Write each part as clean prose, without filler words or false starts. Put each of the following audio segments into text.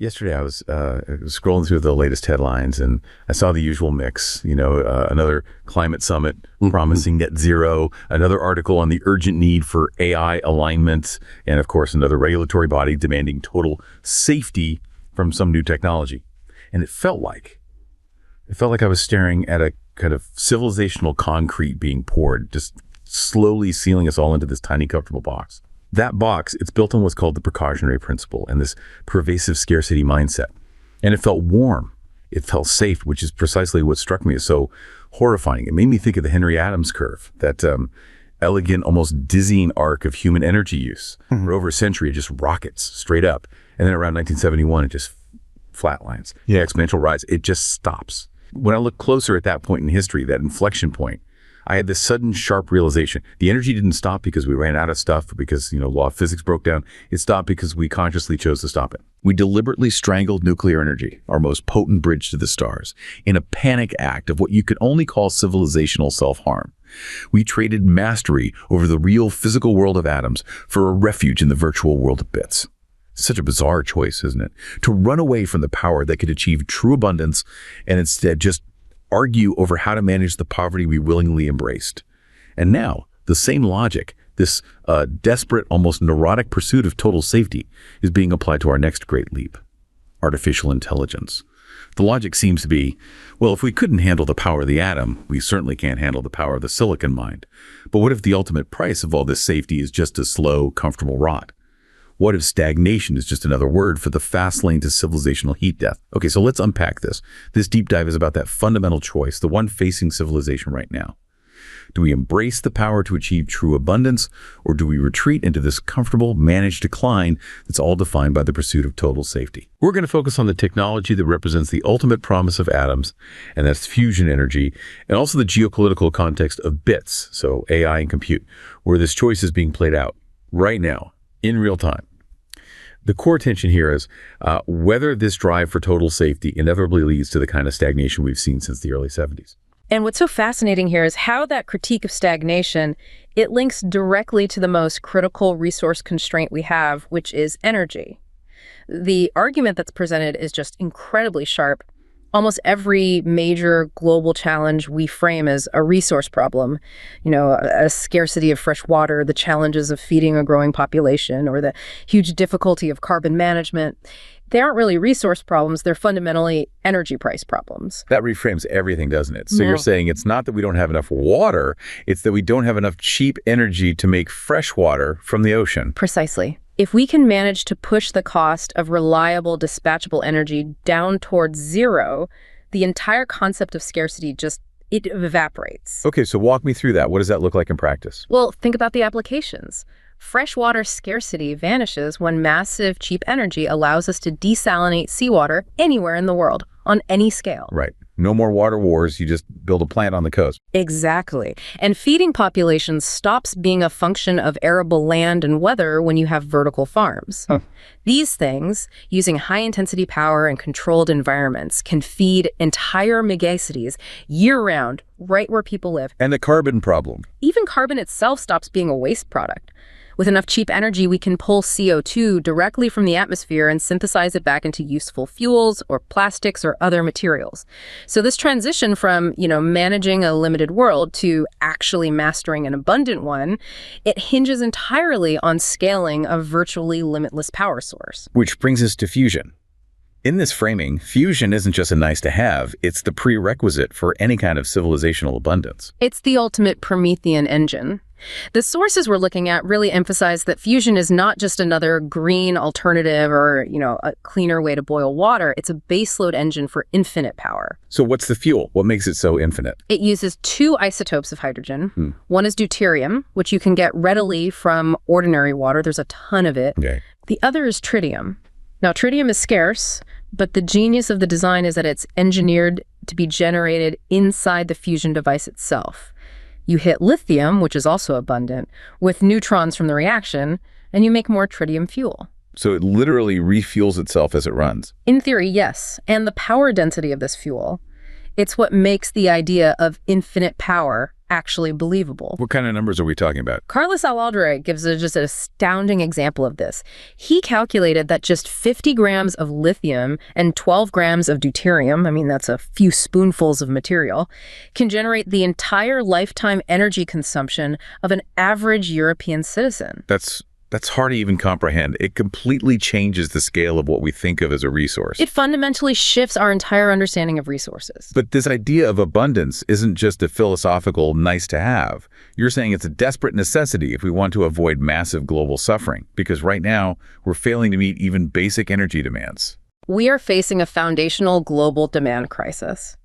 Yesterday, I was scrolling through the latest headlines, and I saw the usual mix. Another climate summit promising net zero, another article on the urgent need for AI alignment, and of course, another regulatory body demanding total safety from some new technology. And it felt like I was staring at a kind of civilizational concrete being poured, just slowly sealing us all into this tiny, comfortable box. That box, it's built on what's called the precautionary principle and this pervasive scarcity mindset. And it felt warm. It felt safe, which is precisely what struck me as so horrifying. It made me think of the Henry Adams curve, that elegant, almost dizzying arc of human energy use. For over a century, it just rockets straight up. And then around 1971, it just flatlines. The exponential rise, it just stops. When I look closer at that point in history, that inflection point, I had this sudden, sharp realization. The energy didn't stop because we ran out of stuff, because, law of physics broke down. It stopped because we consciously chose to stop it. We deliberately strangled nuclear energy, our most potent bridge to the stars, in a panic act of what you could only call civilizational self-harm. We traded mastery over the real physical world of atoms for a refuge in the virtual world of bits. Such a bizarre choice, isn't it? To run away from the power that could achieve true abundance and instead just argue over how to manage the poverty we willingly embraced. And now, the same logic, this desperate, almost neurotic pursuit of total safety, is being applied to our next great leap: artificial intelligence. The logic seems to be, well, if we couldn't handle the power of the atom, we certainly can't handle the power of the silicon mind. But what if the ultimate price of all this safety is just a slow, comfortable rot? What if stagnation is just another word for the fast lane to civilizational heat death? Okay, so let's unpack this. This deep dive is about that fundamental choice, the one facing civilization right now. Do we embrace the power to achieve true abundance, or do we retreat into this comfortable, managed decline that's all defined by the pursuit of total safety? We're going to focus on the technology that represents the ultimate promise of atoms, and that's fusion energy, and also the geopolitical context of bits, so AI and compute, where this choice is being played out right now, in real time. The core tension here is whether this drive for total safety inevitably leads to the kind of stagnation we've seen since the early 70s. And what's so fascinating here is how that critique of stagnation, it links directly to the most critical resource constraint we have, which is energy. The argument that's presented is just incredibly sharp. Almost every major global challenge we frame as a resource problem, a scarcity of fresh water, the challenges of feeding a growing population, or the huge difficulty of carbon management. They aren't really resource problems, they're fundamentally energy price problems. That reframes everything, doesn't it? So You're saying it's not that we don't have enough water, it's that we don't have enough cheap energy to make fresh water from the ocean. Precisely. If we can manage to push the cost of reliable, dispatchable energy down towards zero, the entire concept of scarcity it evaporates. Okay, so walk me through that. What does that look like in practice? Well, think about the applications. Freshwater scarcity vanishes when massive, cheap energy allows us to desalinate seawater anywhere in the world, on any scale. Right. No more water wars. You just build a plant on the coast. Exactly. And feeding populations stops being a function of arable land and weather when you have vertical farms. These things, using high-intensity power and controlled environments, can feed entire megacities year-round, right where people live. And the carbon problem. Even carbon itself stops being a waste product. With enough cheap energy, we can pull CO2 directly from the atmosphere and synthesize it back into useful fuels or plastics or other materials. So this transition from, managing a limited world to actually mastering an abundant one, it hinges entirely on scaling a virtually limitless power source. Which brings us to fusion. In this framing, fusion isn't just a nice to have, it's the prerequisite for any kind of civilizational abundance. It's the ultimate Promethean engine. The sources we're looking at really emphasize that fusion is not just another green alternative or, a cleaner way to boil water. It's a baseload engine for infinite power. So what's the fuel? What makes it so infinite? It uses two isotopes of hydrogen. One is deuterium, which you can get readily from ordinary water. There's a ton of it. Okay. The other is tritium. Now, tritium is scarce, but the genius of the design is that it's engineered to be generated inside the fusion device itself. You hit lithium, which is also abundant, with neutrons from the reaction, and you make more tritium fuel. So it literally refuels itself as it runs. In theory, yes. And the power density of this fuel, It's what makes the idea of infinite power actually believable. What kind of numbers are we talking about? Carlos Alaldre gives just an astounding example of this. He calculated that just 50 grams of lithium and 12 grams of deuterium, I mean, that's a few spoonfuls of material, can generate the entire lifetime energy consumption of an average European citizen. That's hard to even comprehend. It completely changes the scale of what we think of as a resource. It fundamentally shifts our entire understanding of resources. But this idea of abundance isn't just a philosophical nice to have. You're saying it's a desperate necessity if we want to avoid massive global suffering, because right now we're failing to meet even basic energy demands. We are facing a foundational global demand crisis.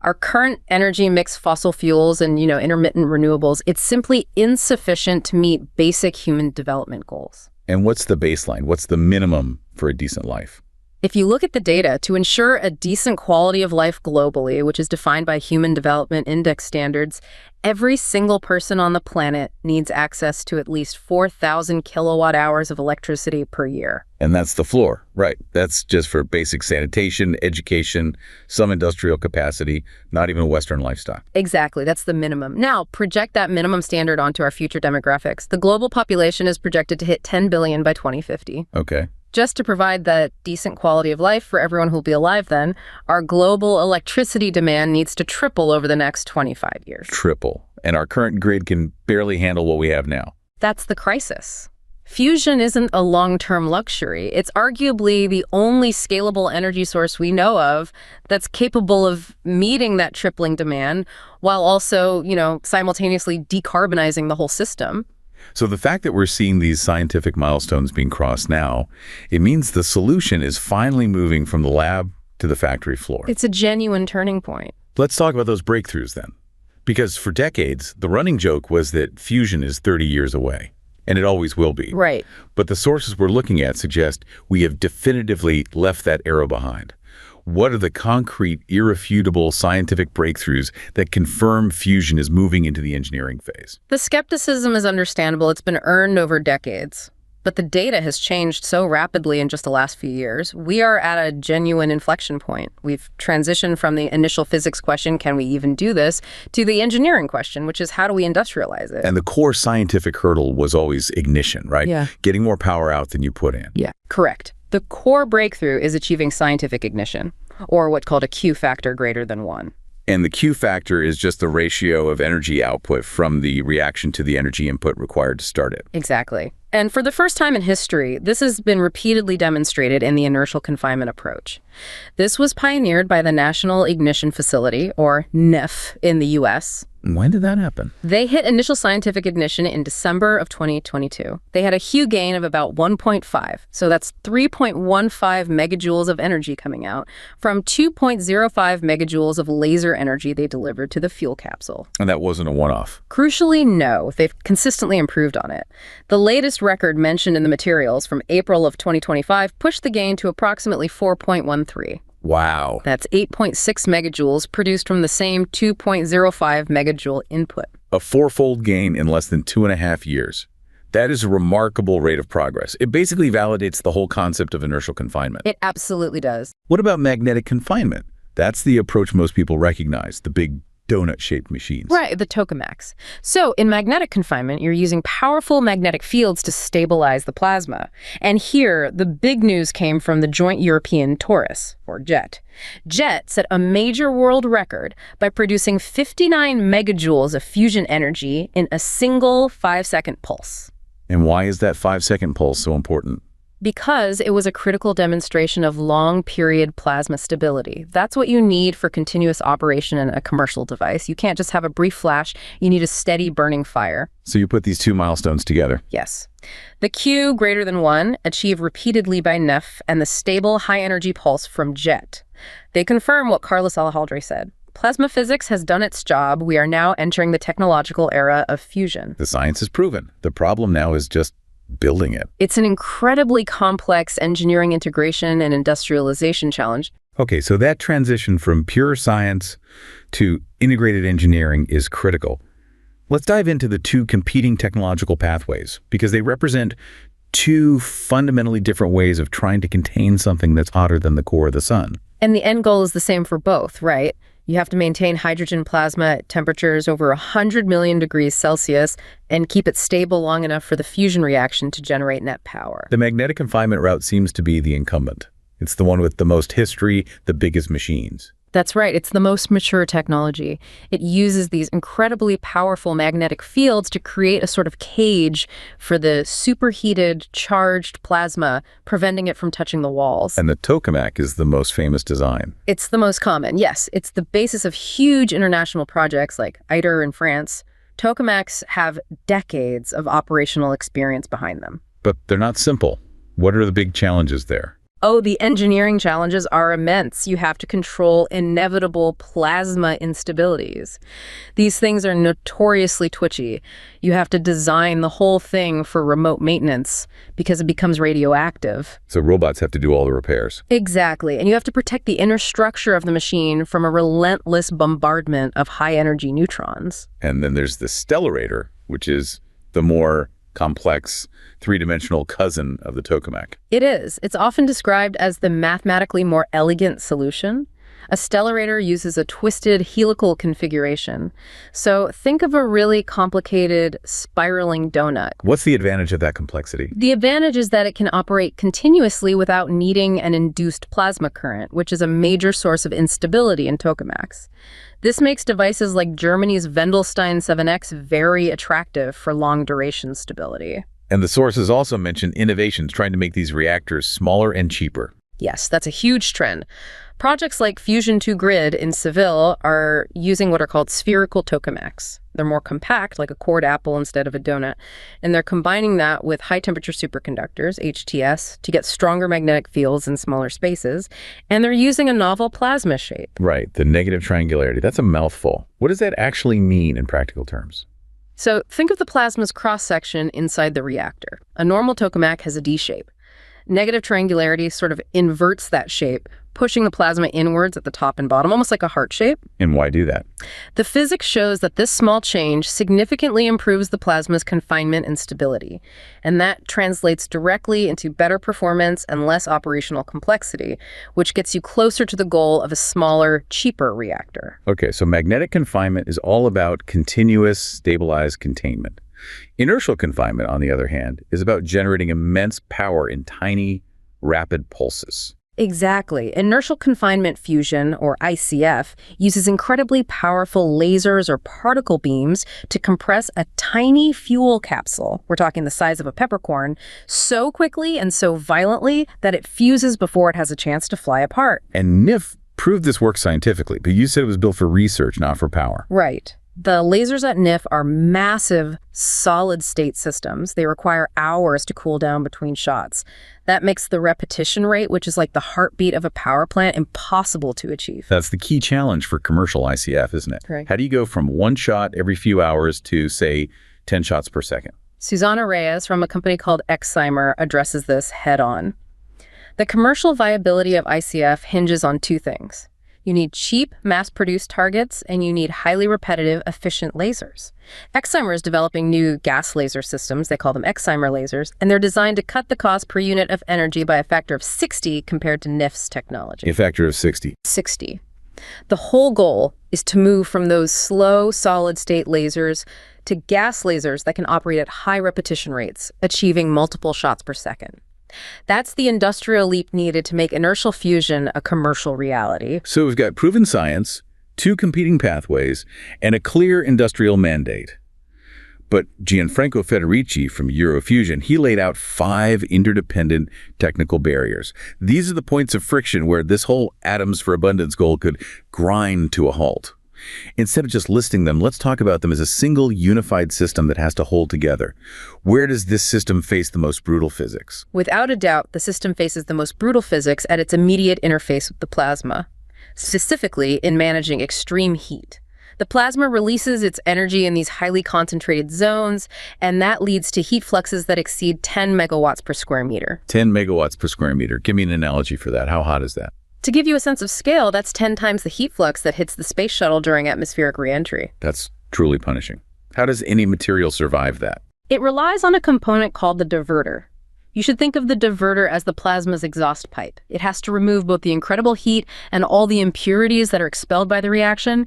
Our current energy mix, fossil fuels and, intermittent renewables, it's simply insufficient to meet basic human development goals. And what's the baseline? What's the minimum for a decent life? If you look at the data, to ensure a decent quality of life globally, which is defined by Human Development Index standards, every single person on the planet needs access to at least 4,000 kilowatt hours of electricity per year. And that's the floor, right? That's just for basic sanitation, education, some industrial capacity, not even a Western lifestyle. Exactly, that's the minimum. Now, project that minimum standard onto our future demographics. The global population is projected to hit 10 billion by 2050. Okay. Just to provide that decent quality of life for everyone who'll be alive then, our global electricity demand needs to triple over the next 25 years. Triple. And our current grid can barely handle what we have now. That's the crisis. Fusion isn't a long-term luxury. It's arguably the only scalable energy source we know of that's capable of meeting that tripling demand while also, simultaneously decarbonizing the whole system. So the fact that we're seeing these scientific milestones being crossed now, it means the solution is finally moving from the lab to the factory floor. It's a genuine turning point. Let's talk about those breakthroughs then. Because for decades, the running joke was that fusion is 30 years away. And it always will be. Right. But the sources we're looking at suggest we have definitively left that era behind. What are the concrete, irrefutable scientific breakthroughs that confirm fusion is moving into the engineering phase? The skepticism is understandable. It's been earned over decades. But the data has changed so rapidly in just the last few years. We are at a genuine inflection point. We've transitioned from the initial physics question, can we even do this, to the engineering question, which is how do we industrialize it? And the core scientific hurdle was always ignition, right? Yeah. Getting more power out than you put in. Yeah, correct. The core breakthrough is achieving scientific ignition, or what's called a Q factor greater than 1. And the Q factor is just the ratio of energy output from the reaction to the energy input required to start it. Exactly. And for the first time in history, this has been repeatedly demonstrated in the inertial confinement approach. This was pioneered by the National Ignition Facility, or NIF, in the U.S. When did that happen? They hit initial scientific ignition in December of 2022. They had a Q gain of about 1.5, so that's 3.15 megajoules of energy coming out from 2.05 megajoules of laser energy they delivered to the fuel capsule. And that wasn't a one-off? Crucially, no. They've consistently improved on it. The latest record mentioned in the materials from April of 2025 pushed the gain to approximately 4.13. Wow. That's 8.6 megajoules produced from the same 2.05 megajoule input. A fourfold gain in less than 2.5 years. That is a remarkable rate of progress. It basically validates the whole concept of inertial confinement. It absolutely does. What about magnetic confinement? That's the approach most people recognize, the big donut-shaped machines. Right, the tokamaks. So in magnetic confinement, you're using powerful magnetic fields to stabilize the plasma. And here, the big news came from the Joint European Torus, or JET. JET set a major world record by producing 59 megajoules of fusion energy in a single 5-second pulse. And why is that 5-second pulse so important? Because it was a critical demonstration of long-period plasma stability. That's what you need for continuous operation in a commercial device. You can't just have a brief flash. You need a steady burning fire. So you put these two milestones together. Yes. The Q greater than 1 achieved repeatedly by NEF and the stable high-energy pulse from JET. They confirm what Carlos Alejandre said. Plasma physics has done its job. We are now entering the technological era of fusion. The science is proven. The problem now is just building it. It's an incredibly complex engineering integration and industrialization challenge. Okay, so that transition from pure science to integrated engineering is critical. Let's dive into the two competing technological pathways, because they represent two fundamentally different ways of trying to contain something that's hotter than the core of the sun. And the end goal is the same for both, right? You have to maintain hydrogen plasma at temperatures over 100 million degrees Celsius and keep it stable long enough for the fusion reaction to generate net power. The magnetic confinement route seems to be the incumbent. It's the one with the most history, the biggest machines. That's right. It's the most mature technology. It uses these incredibly powerful magnetic fields to create a sort of cage for the superheated, charged plasma, preventing it from touching the walls. And the tokamak is the most famous design. It's the most common, yes. It's the basis of huge international projects like ITER in France. Tokamaks have decades of operational experience behind them. But they're not simple. What are the big challenges there? Oh, the engineering challenges are immense. You have to control inevitable plasma instabilities. These things are notoriously twitchy. You have to design the whole thing for remote maintenance because it becomes radioactive. So robots have to do all the repairs. Exactly. And you have to protect the inner structure of the machine from a relentless bombardment of high-energy neutrons. And then there's the stellarator, which is the more complex, three-dimensional cousin of the tokamak. It is. It's often described as the mathematically more elegant solution. A stellarator uses a twisted helical configuration. So think of a really complicated spiraling donut. What's the advantage of that complexity? The advantage is that it can operate continuously without needing an induced plasma current, which is a major source of instability in tokamaks. This makes devices like Germany's Wendelstein 7X very attractive for long-duration stability. And the sources also mention innovations trying to make these reactors smaller and cheaper. Yes, that's a huge trend. Projects like Fission 2 Grid in Seville are using what are called spherical tokamaks. They're more compact, like a cored apple instead of a donut, and they're combining that with high-temperature superconductors, HTS, to get stronger magnetic fields in smaller spaces, and they're using a novel plasma shape. Right, the negative triangularity. That's a mouthful. What does that actually mean in practical terms? So think of the plasma's cross-section inside the reactor. A normal tokamak has a D shape. Negative triangularity sort of inverts that shape, pushing the plasma inwards at the top and bottom, almost like a heart shape. And why do that? The physics shows that this small change significantly improves the plasma's confinement and stability, and that translates directly into better performance and less operational complexity, which gets you closer to the goal of a smaller, cheaper reactor. Okay, so magnetic confinement is all about continuous, stabilized containment. Inertial confinement, on the other hand, is about generating immense power in tiny, rapid pulses. Exactly. Inertial confinement fusion, or ICF, uses incredibly powerful lasers or particle beams to compress a tiny fuel capsule, we're talking the size of a peppercorn, so quickly and so violently that it fuses before it has a chance to fly apart. And NIF proved this works scientifically, but you said it was built for research, not for power. Right. The lasers at NIF are massive, solid-state systems. They require hours to cool down between shots. That makes the repetition rate, which is like the heartbeat of a power plant, impossible to achieve. That's the key challenge for commercial ICF, isn't it? Right. How do you go from one shot every few hours to, say, 10 shots per second? Susana Reyes from a company called Excimer addresses this head-on. The commercial viability of ICF hinges on two things. You need cheap, mass-produced targets, and you need highly repetitive, efficient lasers. Excimer is developing new gas laser systems, they call them Excimer lasers, and they're designed to cut the cost per unit of energy by a factor of 60 compared to NIF's technology. A factor of 60. 60. The whole goal is to move from those slow, solid-state lasers to gas lasers that can operate at high repetition rates, achieving multiple shots per second. That's the industrial leap needed to make inertial fusion a commercial reality. So we've got proven science, two competing pathways, and a clear industrial mandate. But Gianfranco Federici from Eurofusion, he laid out 5 interdependent technical barriers. These are the points of friction where this whole atoms for abundance goal could grind to a halt. Instead of just listing them, let's talk about them as a single unified system that has to hold together. Where does this system face the most brutal physics? Without a doubt, the system faces the most brutal physics at its immediate interface with the plasma, specifically in managing extreme heat. The plasma releases its energy in these highly concentrated zones, and that leads to heat fluxes that exceed 10 megawatts per square meter. 10 megawatts per square meter. Give me an analogy for that. How hot is that? To give you a sense of scale, that's 10 times the heat flux that hits the space shuttle during atmospheric reentry. That's truly punishing. How does any material survive that? It relies on a component called the divertor. You should think of the diverter as the plasma's exhaust pipe. It has to remove both the incredible heat and all the impurities that are expelled by the reaction,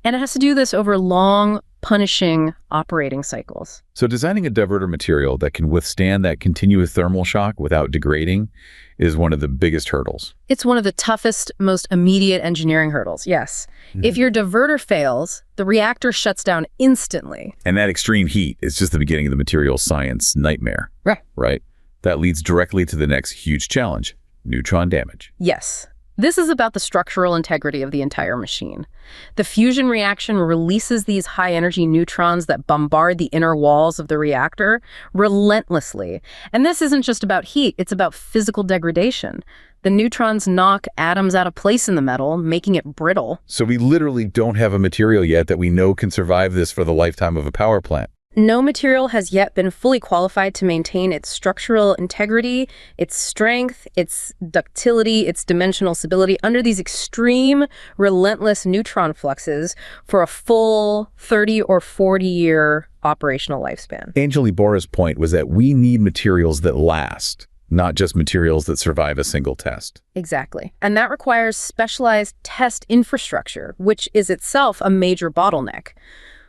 and it has to do this over long, punishing operating cycles. So designing a diverter material that can withstand that continuous thermal shock without degrading is one of the biggest hurdles. It's one of the toughest, most immediate engineering hurdles, yes. If your diverter fails, the reactor shuts down instantly. And that extreme heat is just the beginning of the material science nightmare. Right? That leads directly to the next huge challenge, neutron damage. Yes. This is about the structural integrity of the entire machine. The fusion reaction releases these high-energy neutrons that bombard the inner walls of the reactor relentlessly. And this isn't just about heat, it's about physical degradation. The neutrons knock atoms out of place in the metal, making it brittle. So we literally don't have a material yet that we know can survive this for the lifetime of a power plant. No material has yet been fully qualified to maintain its structural integrity, its strength, its ductility, its dimensional stability under these extreme, relentless neutron fluxes for a full 30 or 40-year operational lifespan. Angel Ibarra's point was that we need materials that last, not just materials that survive a single test. Exactly. And that requires specialized test infrastructure, which is itself a major bottleneck.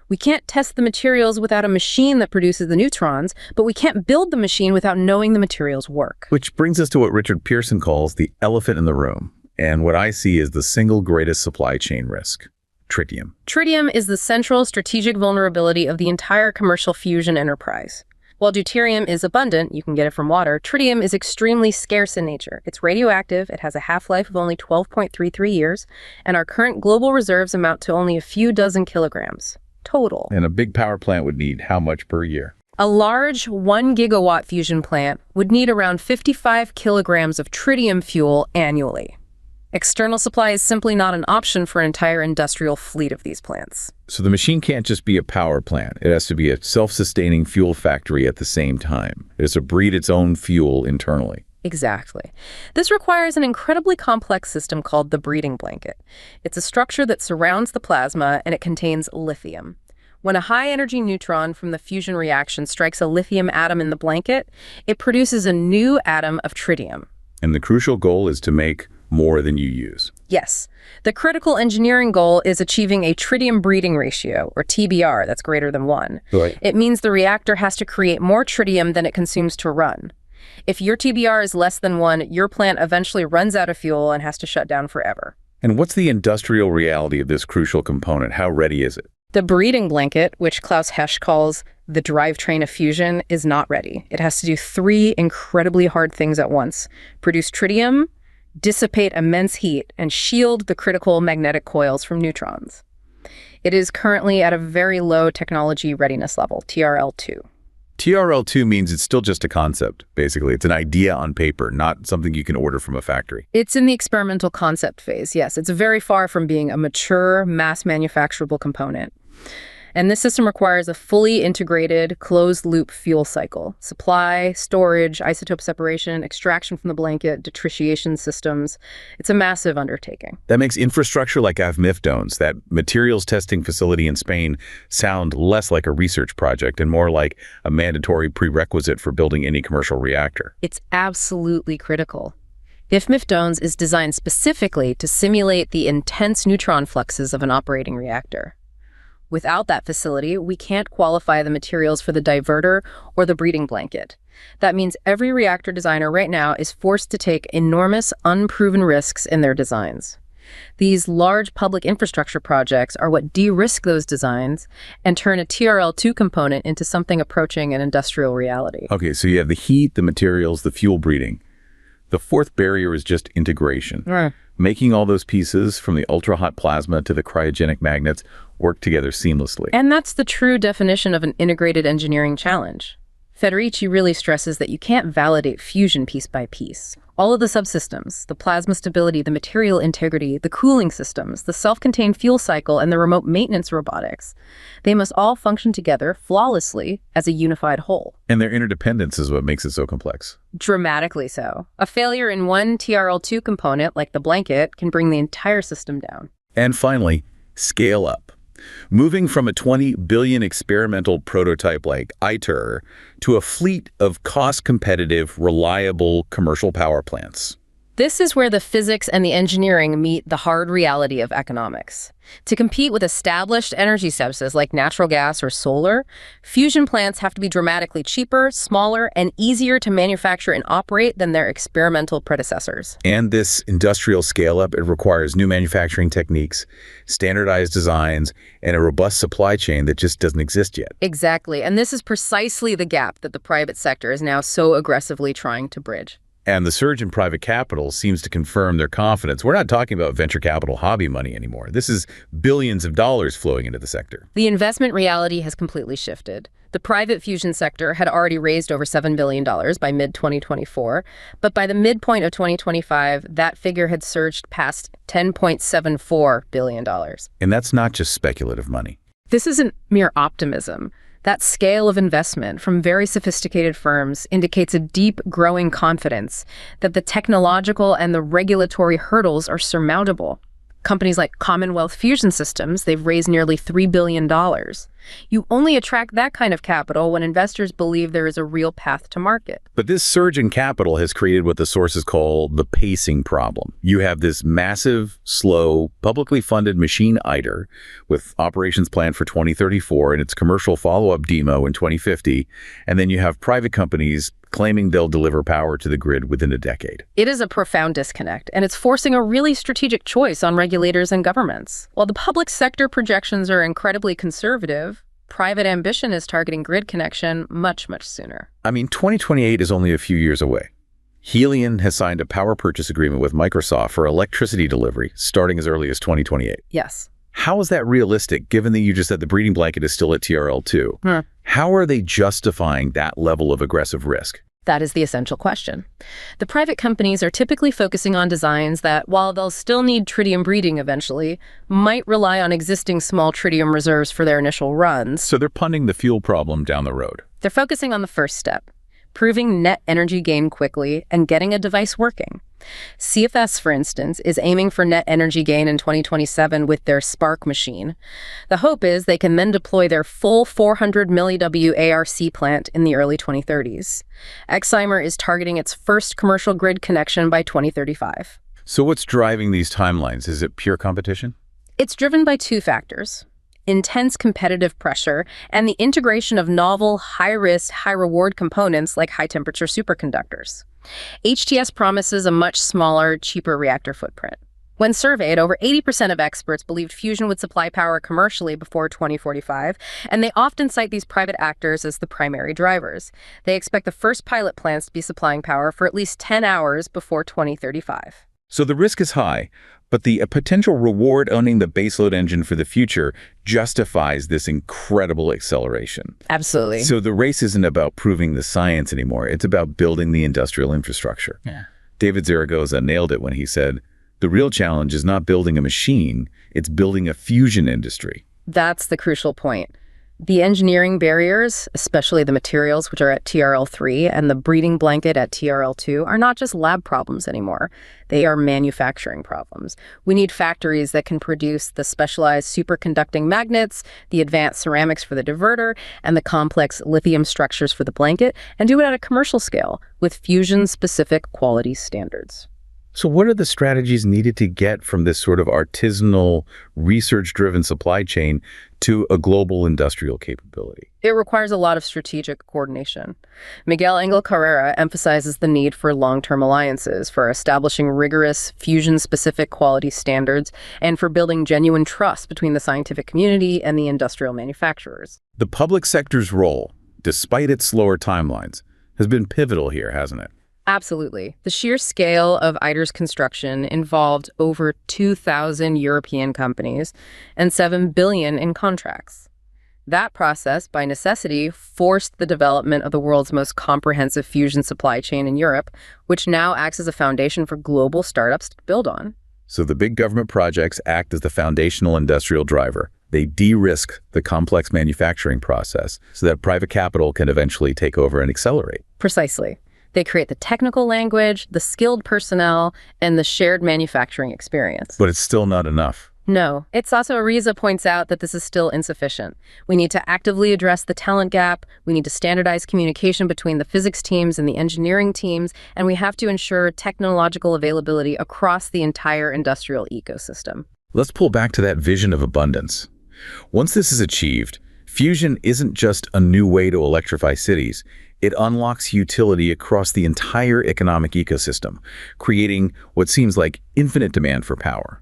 We can't test the materials without a machine that produces the neutrons, but we can't build the machine without knowing the materials work. Which brings us to what Richard Pearson calls the elephant in the room, and what I see is the single greatest supply chain risk: tritium. Tritium is the central strategic vulnerability of the entire commercial fusion enterprise. While deuterium is abundant, you can get it from water, tritium is extremely scarce in nature. It's radioactive, it has a half-life of only 12.33 years, and our current global reserves amount to only a few dozen kilograms. Total. And a big power plant would need how much per year? A large 1 gigawatt fusion plant would need around 55 kilograms of tritium fuel annually. External supply is simply not an option for an entire industrial fleet of these plants. So the machine can't just be a power plant. It has to be a self-sustaining fuel factory at the same time. It has to breed its own fuel internally. Exactly. This requires an incredibly complex system called the breeding blanket. It's a structure that surrounds the plasma, and it contains lithium. When a high-energy neutron from the fusion reaction strikes a lithium atom in the blanket, it produces a new atom of tritium. And the crucial goal is to make more than you use. Yes. The critical engineering goal is achieving a tritium breeding ratio, or TBR, that's greater than 1. Right. It means the reactor has to create more tritium than it consumes to run. If your TBR is less than 1, your plant eventually runs out of fuel and has to shut down forever. And what's the industrial reality of this crucial component? How ready is it? The breeding blanket, which Klaus Hesch calls the drivetrain of fusion, is not ready. It has to do 3 incredibly hard things at once: produce tritium, dissipate immense heat, and shield the critical magnetic coils from neutrons. It is currently at a very low technology readiness level, TRL2. TRL2 means it's still just a concept, basically. It's an idea on paper, not something you can order from a factory. It's in the experimental concept phase, yes. It's very far from being a mature, mass-manufacturable component. And this system requires a fully integrated, closed-loop fuel cycle: supply, storage, isotope separation, extraction from the blanket, detritiation systems. It's a massive undertaking. That makes infrastructure like Avmifdones, that materials testing facility in Spain, sound less like a research project and more like a mandatory prerequisite for building any commercial reactor. It's absolutely critical. Avmifdones is designed specifically to simulate the intense neutron fluxes of an operating reactor. Without that facility, we can't qualify the materials for the diverter or the breeding blanket. That means every reactor designer right now is forced to take enormous, unproven risks in their designs. These large public infrastructure projects are what de-risk those designs and turn a TRL2 component into something approaching an industrial reality. Okay, so you have the heat, the materials, the fuel breeding. The fourth barrier is just integration. Making all those pieces, from the ultra-hot plasma to the cryogenic magnets, work together seamlessly. And that's the true definition of an integrated engineering challenge. Federici really stresses that you can't validate fusion piece by piece. All of the subsystems, the plasma stability, the material integrity, the cooling systems, the self-contained fuel cycle, and the remote maintenance robotics, they must all function together flawlessly as a unified whole. And their interdependence is what makes it so complex. Dramatically so. A failure in one TRL2 component, like the blanket, can bring the entire system down. And finally, scale up. Moving from a 20 billion experimental prototype like ITER to a fleet of cost-competitive, reliable commercial power plants. This is where the physics and the engineering meet the hard reality of economics. To compete with established energy sources like natural gas or solar, fusion plants have to be dramatically cheaper, smaller, and easier to manufacture and operate than their experimental predecessors. And this industrial scale-up, it requires new manufacturing techniques, standardized designs, and a robust supply chain that just doesn't exist yet. Exactly, and this is precisely the gap that the private sector is now so aggressively trying to bridge. And the surge in private capital seems to confirm their confidence. We're not talking about venture capital hobby money anymore. This is billions of dollars flowing into the sector. The investment reality has completely shifted. The private fusion sector had already raised over $7 billion by mid-2024, but by the midpoint of 2025, that figure had surged past $10.74 billion. And that's not just speculative money. This isn't mere optimism. That scale of investment from very sophisticated firms indicates a deep, growing confidence that the technological and the regulatory hurdles are surmountable. Companies like Commonwealth Fusion Systems, they've raised nearly $3 billion. You only attract that kind of capital when investors believe there is a real path to market. But this surge in capital has created what the sources call the pacing problem. You have this massive, slow, publicly funded machine ITER with operations planned for 2034 and its commercial follow-up demo in 2050, and then you have private companies claiming they'll deliver power to the grid within a decade. It is a profound disconnect, and it's forcing a really strategic choice on regulators and governments. While the public sector projections are incredibly conservative, private ambition is targeting grid connection much, much sooner. I mean, 2028 is only a few years away. Helion has signed a power purchase agreement with Microsoft for electricity delivery starting as early as 2028. Yes. How is that realistic, given that you just said the breeding blanket is still at TRL2? How are they justifying that level of aggressive risk? That is the essential question. The private companies are typically focusing on designs that, while they'll still need tritium breeding eventually, might rely on existing small tritium reserves for their initial runs. So they're punting the fuel problem down the road. They're focusing on the first step, proving net energy gain quickly and getting a device working. CFS, for instance, is aiming for net energy gain in 2027 with their Spark machine. The hope is they can then deploy their full 400 milliW ARC plant in the early 2030s. Excimer is targeting its first commercial grid connection by 2035. So what's driving these timelines? Is it pure competition? It's driven by two factors: intense competitive pressure and the integration of novel, high-risk, high-reward components like high-temperature superconductors. HTS promises a much smaller, cheaper reactor footprint. When surveyed, over 80% of experts believed fusion would supply power commercially before 2045, and they often cite these private actors as the primary drivers. They expect the first pilot plants to be supplying power for at least 10 hours before 2035. So the risk is high, but the potential reward owning the baseload engine for the future justifies this incredible acceleration. Absolutely. So the race isn't about proving the science anymore. It's about building the industrial infrastructure. Yeah. David Zaragoza nailed it when he said, the real challenge is not building a machine, it's building a fusion industry. That's the crucial point. The engineering barriers, especially the materials, which are at TRL3, and the breeding blanket at TRL2, are not just lab problems anymore. They are manufacturing problems. We need factories that can produce the specialized superconducting magnets, the advanced ceramics for the diverter, and the complex lithium structures for the blanket, and do it at a commercial scale with fusion-specific quality standards. So what are the strategies needed to get from this sort of artisanal, research-driven supply chain to a global industrial capability? It requires a lot of strategic coordination. Miguel Angel Carrera emphasizes the need for long-term alliances, for establishing rigorous, fusion-specific quality standards, and for building genuine trust between the scientific community and the industrial manufacturers. The public sector's role, despite its slower timelines, has been pivotal here, hasn't it? Absolutely. The sheer scale of ITER's construction involved over 2,000 European companies and $7 billion in contracts. That process, by necessity, forced the development of the world's most comprehensive fusion supply chain in Europe, which now acts as a foundation for global startups to build on. So the big government projects act as the foundational industrial driver. They de-risk the complex manufacturing process so that private capital can eventually take over and accelerate. Precisely. They create the technical language, the skilled personnel, and the shared manufacturing experience. But it's still not enough. No. Itsaso Ariza points out that this is still insufficient. We need to actively address the talent gap, we need to standardize communication between the physics teams and the engineering teams, and we have to ensure technological availability across the entire industrial ecosystem. Let's pull back to that vision of abundance. Once this is achieved, fusion isn't just a new way to electrify cities. It unlocks utility across the entire economic ecosystem, creating what seems like infinite demand for power.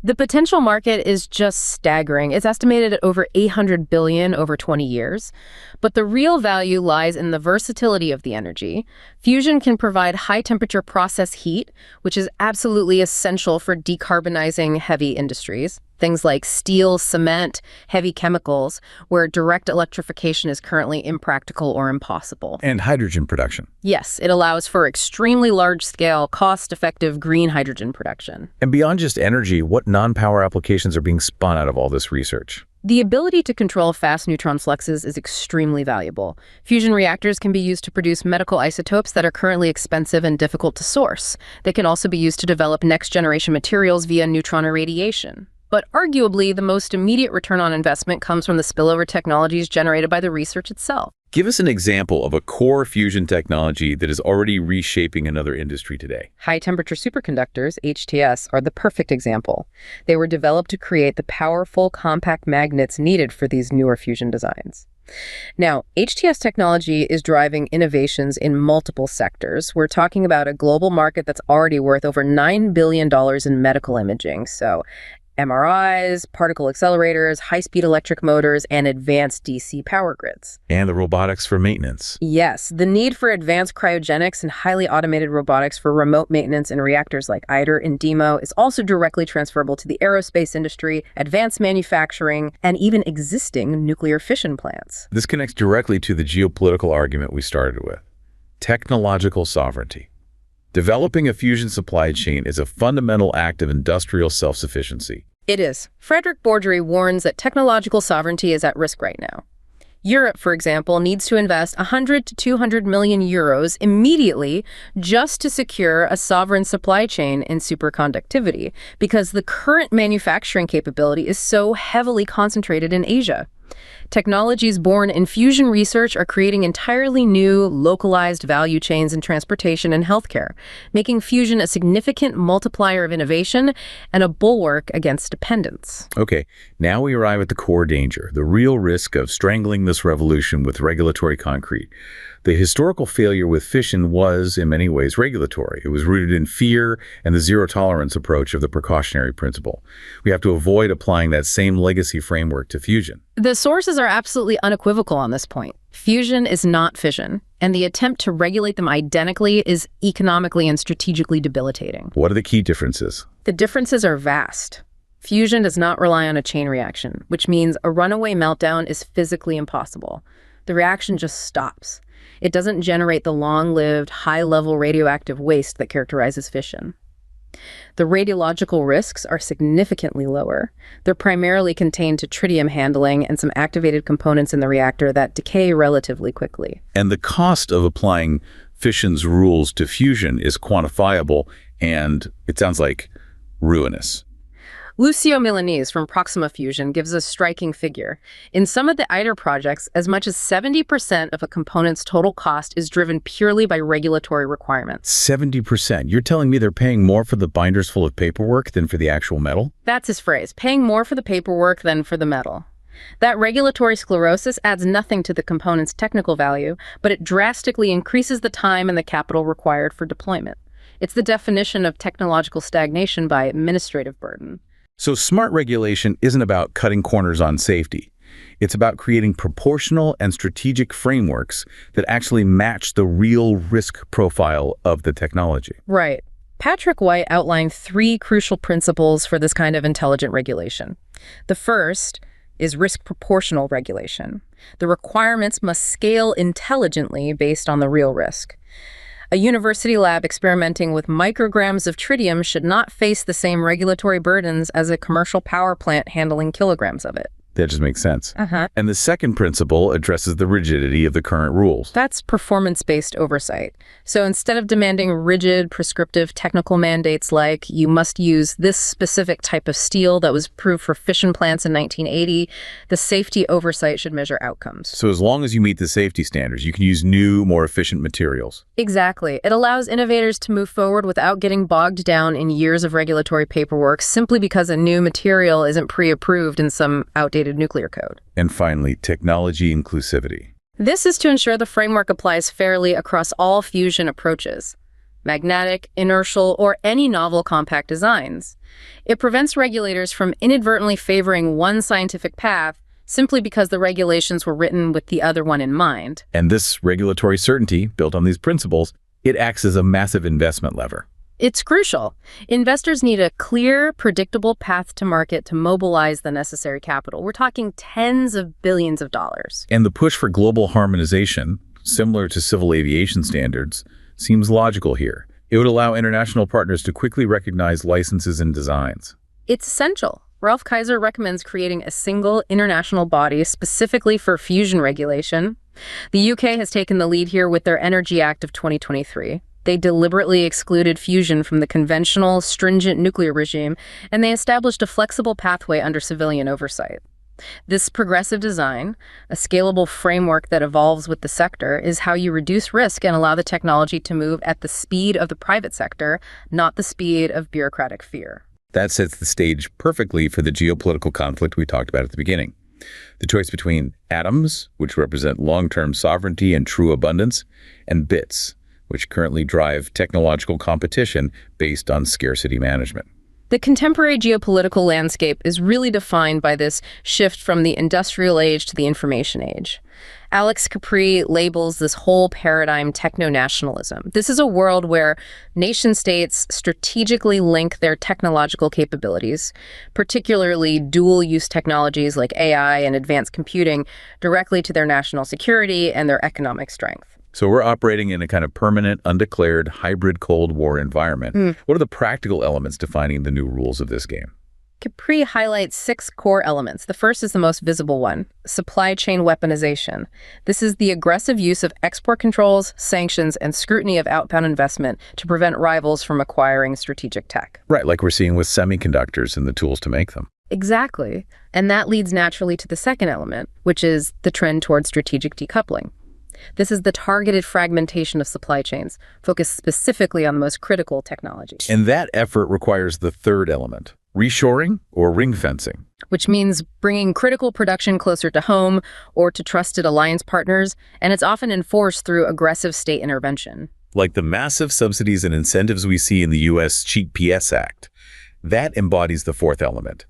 The potential market is just staggering. It's estimated at over $800 billion over 20 years. But the real value lies in the versatility of the energy. Fusion can provide high-temperature process heat, which is absolutely essential for decarbonizing heavy industries. Things like steel, cement, heavy chemicals, where direct electrification is currently impractical or impossible. And hydrogen production. Yes, it allows for extremely large-scale, cost-effective green hydrogen production. And beyond just energy, what non-power applications are being spun out of all this research? The ability to control fast neutron fluxes is extremely valuable. Fusion reactors can be used to produce medical isotopes that are currently expensive and difficult to source. They can also be used to develop next-generation materials via neutron irradiation. But arguably, the most immediate return on investment comes from the spillover technologies generated by the research itself. Give us an example of a core fusion technology that is already reshaping another industry today. High-temperature superconductors, HTS, are the perfect example. They were developed to create the powerful, compact magnets needed for these newer fusion designs. Now, HTS technology is driving innovations in multiple sectors. We're talking about a global market that's already worth over $9 billion in medical imaging. So MRIs, particle accelerators, high-speed electric motors, and advanced DC power grids. And the robotics for maintenance. Yes, the need for advanced cryogenics and highly automated robotics for remote maintenance in reactors like ITER and DEMO is also directly transferable to the aerospace industry, advanced manufacturing, and even existing nuclear fission plants. This connects directly to the geopolitical argument we started with: technological sovereignty. Developing a fusion supply chain is a fundamental act of industrial self-sufficiency. It is. Frederick Bourdrie warns that technological sovereignty is at risk right now. Europe, for example, needs to invest 100 to 200 million euros immediately just to secure a sovereign supply chain in superconductivity, because the current manufacturing capability is so heavily concentrated in Asia. Technologies born in fusion research are creating entirely new, localized value chains in transportation and healthcare, making fusion a significant multiplier of innovation and a bulwark against dependence. Okay, now we arrive at the core danger, the real risk of strangling this revolution with regulatory concrete. The historical failure with fission was, in many ways, regulatory. It was rooted in fear and the zero-tolerance approach of the precautionary principle. We have to avoid applying that same legacy framework to fusion. The sources are absolutely unequivocal on this point. Fusion is not fission, and the attempt to regulate them identically is economically and strategically debilitating. What are the key differences? The differences are vast. Fusion does not rely on a chain reaction, which means a runaway meltdown is physically impossible. The reaction just stops. It doesn't generate the long-lived, high-level radioactive waste that characterizes fission. The radiological risks are significantly lower. They're primarily contained to tritium handling and some activated components in the reactor that decay relatively quickly. And the cost of applying fission's rules to fusion is quantifiable and, it sounds like, ruinous. Lucio Milanese from Proxima Fusion gives a striking figure. In some of the ITER projects, as much as 70% of a component's total cost is driven purely by regulatory requirements. 70%? You're telling me they're paying more for the binders full of paperwork than for the actual metal? That's his phrase, paying more for the paperwork than for the metal. That regulatory sclerosis adds nothing to the component's technical value, but it drastically increases the time and the capital required for deployment. It's the definition of technological stagnation by administrative burden. So smart regulation isn't about cutting corners on safety. It's about creating proportional and strategic frameworks that actually match the real risk profile of the technology. Right. Patrick White outlined 3 crucial principles for this kind of intelligent regulation. The first is risk proportional regulation. The requirements must scale intelligently based on the real risk. A university lab experimenting with micrograms of tritium should not face the same regulatory burdens as a commercial power plant handling kilograms of it. That just makes sense. Uh-huh. And the second principle addresses the rigidity of the current rules. That's performance-based oversight. So instead of demanding rigid, prescriptive technical mandates like you must use this specific type of steel that was approved for fission plants in 1980, the safety oversight should measure outcomes. So as long as you meet the safety standards, you can use new, more efficient materials. Exactly. It allows innovators to move forward without getting bogged down in years of regulatory paperwork simply because a new material isn't pre-approved in some outdated nuclear code. And finally, technology inclusivity. This is to ensure the framework applies fairly across all fusion approaches, magnetic, inertial, or any novel compact designs. It prevents regulators from inadvertently favoring one scientific path simply because the regulations were written with the other one in mind. And this regulatory certainty, built on these principles, it acts as a massive investment lever. It's crucial. Investors need a clear, predictable path to market to mobilize the necessary capital. We're talking tens of billions of dollars. And the push for global harmonization, similar to civil aviation standards, seems logical here. It would allow international partners to quickly recognize licenses and designs. It's essential. Ralph Kaiser recommends creating a single international body specifically for fusion regulation. The UK has taken the lead here with their Energy Act of 2023. They deliberately excluded fusion from the conventional, stringent nuclear regime, and they established a flexible pathway under civilian oversight. This progressive design, a scalable framework that evolves with the sector, is how you reduce risk and allow the technology to move at the speed of the private sector, not the speed of bureaucratic fear. That sets the stage perfectly for the geopolitical conflict we talked about at the beginning. The choice between atoms, which represent long-term sovereignty and true abundance, and bits, which currently drive technological competition based on scarcity management. The contemporary geopolitical landscape is really defined by this shift from the industrial age to the information age. Alex Capri labels this whole paradigm techno-nationalism. This is a world where nation-states strategically link their technological capabilities, particularly dual-use technologies like AI and advanced computing, directly to their national security and their economic strength. So we're operating in a kind of permanent, undeclared, hybrid Cold War environment. What are the practical elements defining the new rules of this game? Capri highlights 6 core elements. The first is the most visible one, supply chain weaponization. This is the aggressive use of export controls, sanctions, and scrutiny of outbound investment to prevent rivals from acquiring strategic tech. Right, like we're seeing with semiconductors and the tools to make them. Exactly. And that leads naturally to the second element, which is the trend towards strategic decoupling. This is the targeted fragmentation of supply chains, focused specifically on the most critical technologies. And that effort requires the third element, reshoring or ring fencing. Which means bringing critical production closer to home or to trusted alliance partners, and it's often enforced through aggressive state intervention. Like the massive subsidies and incentives we see in the U.S. Cheap PS Act. That embodies the fourth element,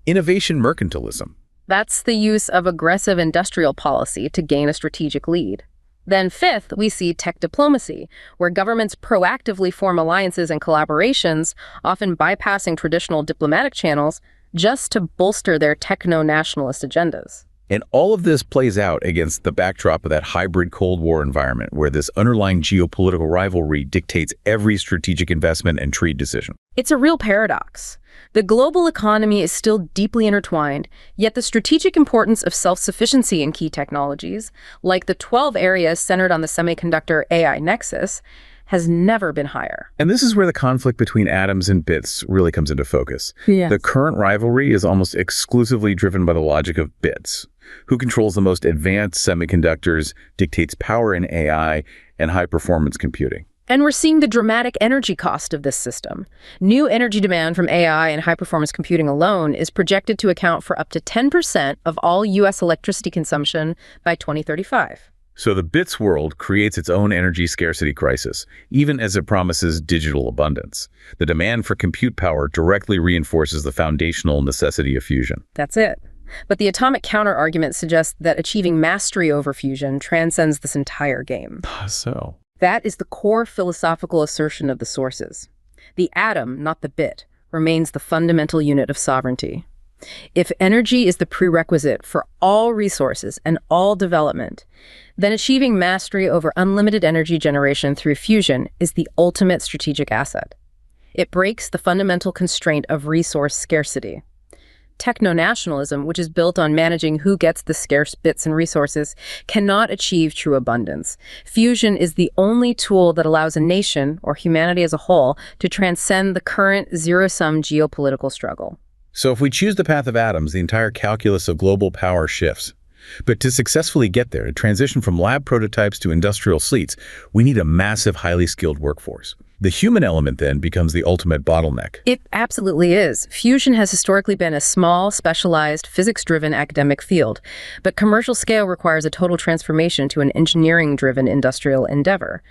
innovation mercantilism. That's the use of aggressive industrial policy to gain a strategic lead. Then fifth, we see tech diplomacy, where governments proactively form alliances and collaborations, often bypassing traditional diplomatic channels, just to bolster their techno-nationalist agendas. And all of this plays out against the backdrop of that hybrid Cold War environment where this underlying geopolitical rivalry dictates every strategic investment and trade decision. It's a real paradox. The global economy is still deeply intertwined, yet the strategic importance of self-sufficiency in key technologies, like the 12 areas centered on the semiconductor AI nexus, has never been higher. And this is where the conflict between atoms and bits really comes into focus. Yes. The current rivalry is almost exclusively driven by the logic of bits. Who controls the most advanced semiconductors, dictates power in AI and high-performance computing. And we're seeing the dramatic energy cost of this system. New energy demand from AI and high-performance computing alone is projected to account for up to 10% of all U.S. electricity consumption by 2035. So the bits world creates its own energy scarcity crisis, even as it promises digital abundance. The demand for compute power directly reinforces the foundational necessity of fusion. That's it. But the atomic counter-argument suggests that achieving mastery over fusion transcends this entire game. So? That is the core philosophical assertion of the sources. The atom, not the bit, remains the fundamental unit of sovereignty. If energy is the prerequisite for all resources and all development, then achieving mastery over unlimited energy generation through fusion is the ultimate strategic asset. It breaks the fundamental constraint of resource scarcity. Techno-nationalism, which is built on managing who gets the scarce bits and resources, cannot achieve true abundance. Fusion is the only tool that allows a nation, or humanity as a whole, to transcend the current zero-sum geopolitical struggle. So if we choose the path of atoms, the entire calculus of global power shifts. But to successfully get there, to transition from lab prototypes to industrial fleets, we need a massive, highly skilled workforce. The human element then becomes the ultimate bottleneck. It absolutely is. Fusion has historically been a small, specialized, physics-driven academic field, but commercial scale requires a total transformation to an engineering-driven industrial endeavor.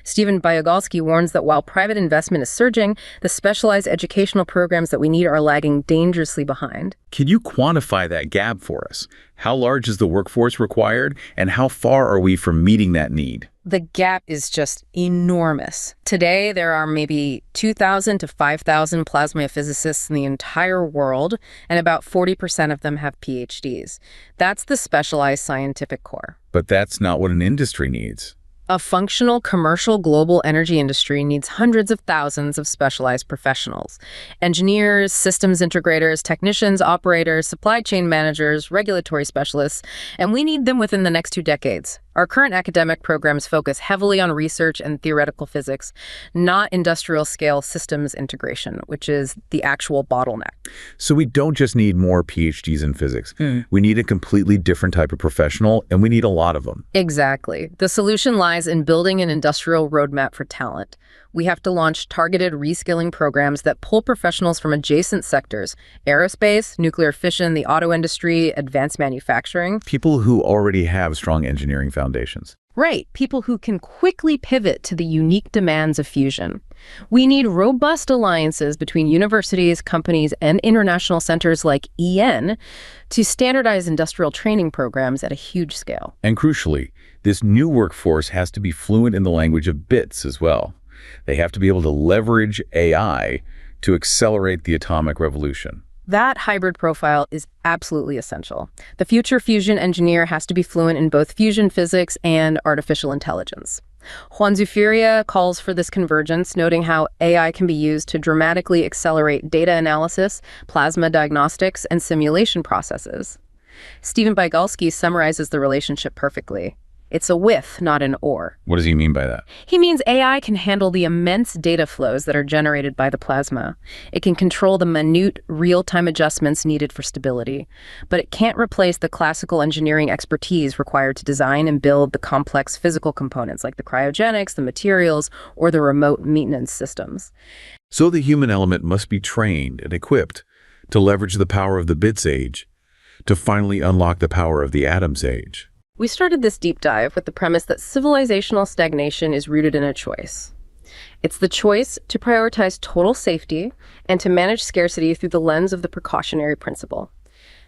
Stephen Biegalski warns that while private investment is surging, the specialized educational programs that we need are lagging dangerously behind. Can you quantify that gap for us? How large is the workforce required, and how far are we from meeting that need? The gap is just enormous. Today, there are maybe 2,000 to 5,000 plasma physicists in the entire world, and about 40% of them have PhDs. That's the specialized scientific core. But that's not what an industry needs. A functional commercial global energy industry needs hundreds of thousands of specialized professionals. Engineers, systems integrators, technicians, operators, supply chain managers, regulatory specialists, and we need them within the next 2 decades. Our current academic programs focus heavily on research and theoretical physics, not industrial-scale systems integration, which is the actual bottleneck. So we don't just need more PhDs in physics. We need a completely different type of professional, and we need a lot of them. Exactly. The solution lies in building an industrial roadmap for talent. We have to launch targeted reskilling programs that pull professionals from adjacent sectors: aerospace, nuclear fission, the auto industry, advanced manufacturing. People who already have strong engineering foundations. Right, people who can quickly pivot to the unique demands of fusion. We need robust alliances between universities, companies, and international centers like EN to standardize industrial training programs at a huge scale. And crucially, this new workforce has to be fluent in the language of bits as well. They have to be able to leverage AI to accelerate the atomic revolution. That hybrid profile is absolutely essential. The future fusion engineer has to be fluent in both fusion physics and artificial intelligence. Juan Zufiria calls for this convergence, noting how AI can be used to dramatically accelerate data analysis, plasma diagnostics, and simulation processes. Stephen Biegalski summarizes the relationship perfectly. It's a with, not an or. What does he mean by that? He means AI can handle the immense data flows that are generated by the plasma. It can control the minute, real-time adjustments needed for stability. But it can't replace the classical engineering expertise required to design and build the complex physical components like the cryogenics, the materials, or the remote maintenance systems. So the human element must be trained and equipped to leverage the power of the bits age, to finally unlock the power of the atoms age. We started this deep dive with the premise that civilizational stagnation is rooted in a choice. It's the choice to prioritize total safety and to manage scarcity through the lens of the precautionary principle.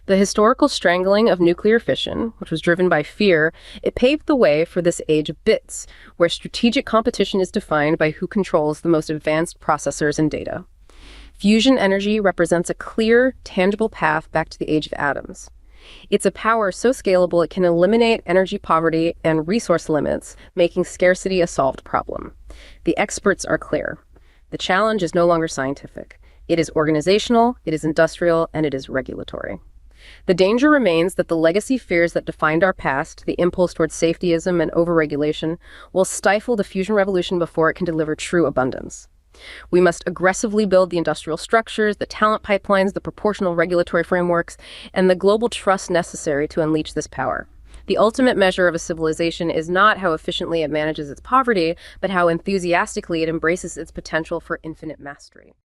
The historical strangling of nuclear fission, which was driven by fear, it paved the way for this age of bits, where strategic competition is defined by who controls the most advanced processors and data. Fusion energy represents a clear, tangible path back to the age of atoms. It's a power so scalable it can eliminate energy poverty and resource limits, making scarcity a solved problem. The experts are clear. The challenge is no longer scientific. It is organizational, it is industrial, and it is regulatory. The danger remains that the legacy fears that defined our past, the impulse towards safetyism and overregulation, will stifle the fusion revolution before it can deliver true abundance. We must aggressively build the industrial structures, the talent pipelines, the proportional regulatory frameworks, and the global trust necessary to unleash this power. The ultimate measure of a civilization is not how efficiently it manages its poverty, but how enthusiastically it embraces its potential for infinite mastery.